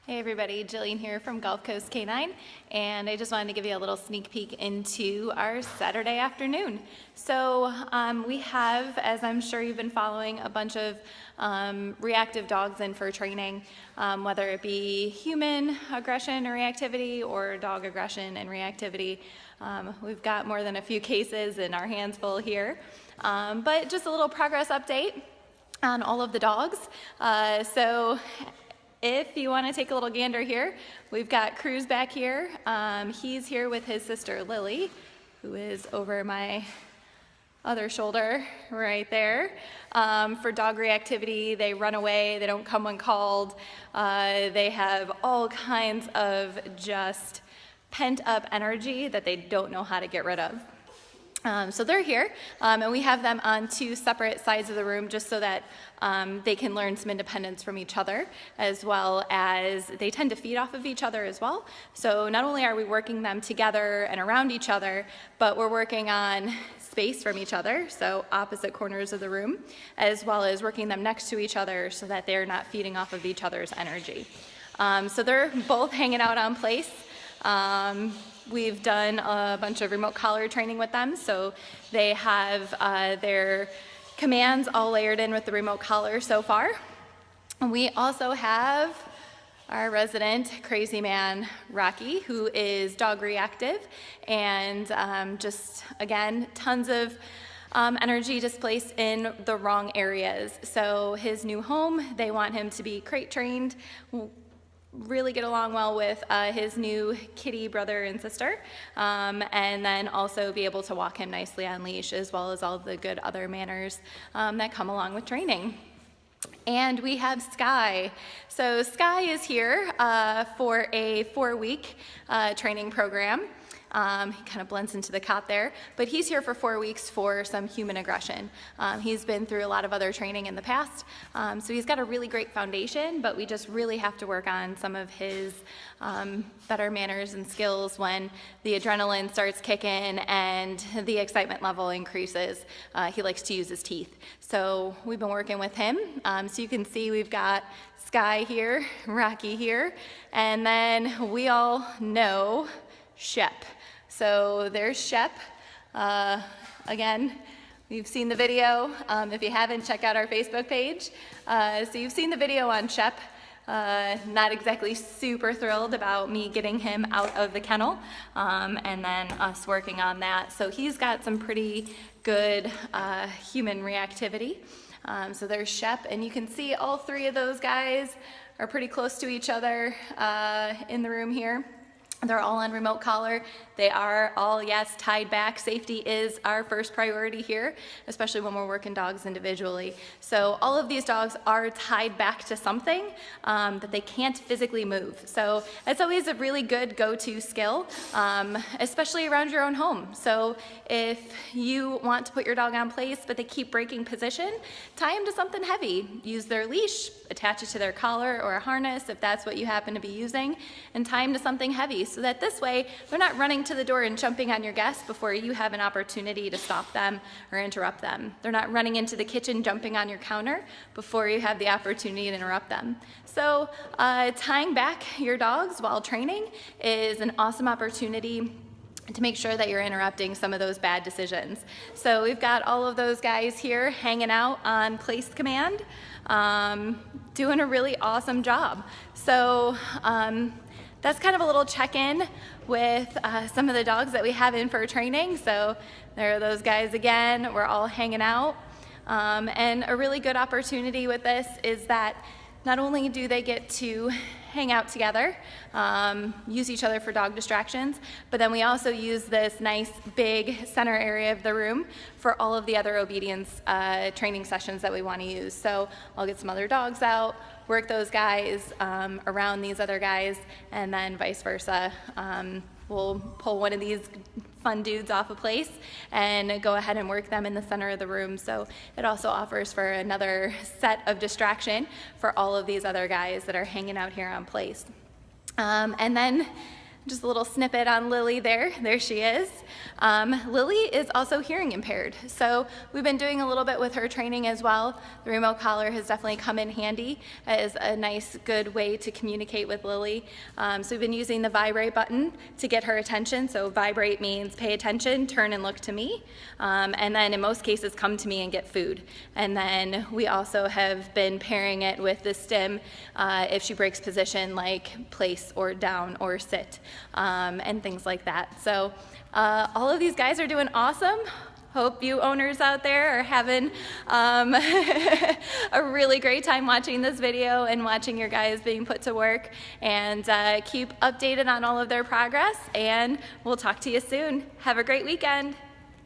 Hey everybody, Jillian here from Gulf Coast Canine, and I just wanted to give you a little sneak peek into our Saturday afternoon. So we have, as I'm sure you've been following, a bunch of reactive dogs in for training, whether it be human aggression and reactivity or dog aggression and reactivity. We've got more than a few cases and our hands full here, but just a little progress update on all of the dogs. If you want to take a little gander here, we've got Cruz back here. He's here with his sister Lily, who is over my other shoulder right there. For dog reactivity, they run away, they don't come when called. They have all kinds of just pent up energy that they don't know how to get rid of. So they're here, and we have them on two separate sides of the room just so that they can learn some independence from each other, as well as they tend to feed off of each other as well. So not only are we working them together and around each other, but we're working on space from each other, so opposite corners of the room, as well as working them next to each other so that they're not feeding off of each other's energy. So they're both hanging out on place. We've done a bunch of remote collar training with them, so they have their commands all layered in with the remote collar so far. And we also have our resident crazy man, Rocky, who is dog reactive, and just, again, tons of energy displaced in the wrong areas. So his new home, they want him to be crate trained, really get along well with his new kitty brother and sister, and then also be able to walk him nicely on leash, as well as all the good other manners that come along with training. And we have Sky. So Sky is here for a 4-week training program. He kind of blends into the cot there, but he's here for 4 weeks for some human aggression. He's been through a lot of other training in the past, so he's got a really great foundation, but we just really have to work on some of his better manners and skills when the adrenaline starts kicking and the excitement level increases. He likes to use his teeth. So we've been working with him. So you can see we've got Sky here, Rocky here, and then we all know Shep. So there's Shep. Again, you've seen the video. If you haven't, check out our Facebook page. So you've seen the video on Shep. Not exactly super thrilled about me getting him out of the kennel, and then us working on that. So he's got some pretty good human reactivity. So there's Shep, and you can see all three of those guys are pretty close to each other in the room here. They're all on remote collar. They are all, yes, tied back. Safety is our first priority here, especially when we're working dogs individually. So all of these dogs are tied back to something that they can't physically move. So it's always a really good go-to skill, especially around your own home. So if you want to put your dog on place, but they keep breaking position, tie them to something heavy. Use their leash, attach it to their collar or a harness if that's what you happen to be using, and tie them to something heavy so that this way they're not running to the door and jumping on your guests before you have an opportunity to stop them or interrupt them. They're not running into the kitchen, jumping on your counter before you have the opportunity to interrupt them. So tying back your dogs while training is an awesome opportunity to make sure that you're interrupting some of those bad decisions. So we've got all of those guys here hanging out on place command, doing a really awesome job. So that's kind of a little check-in with some of the dogs that we have in for training. So there are those guys again. We're all hanging out. And a really good opportunity with this is that not only do they get to hang out together, use each other for dog distractions, but then we also use this nice big center area of the room for all of the other obedience training sessions that we want to use. So I'll get some other dogs out, work those guys around these other guys, and then vice versa. We'll pull one of these fun dudes off a place and go ahead and work them in the center of the room. So it also offers for another set of distraction for all of these other guys that are hanging out here on place. And then Just a little snippet on Lily there. There she is. Lily is also hearing impaired, so we've been doing a little bit with her training as well. The remote collar has definitely come in handy as a nice, good way to communicate with Lily. So we've been using the vibrate button to get her attention. So vibrate means pay attention, turn and look to me, and then in most cases come to me and get food. And then we also have been pairing it with the stim if she breaks position, like place or down or sit. And things like that. So all of these guys are doing awesome. Hope you owners out there are having a really great time watching this video and watching your guys being put to work. And keep updated on all of their progress, and we'll talk to you soon. Have a great weekend.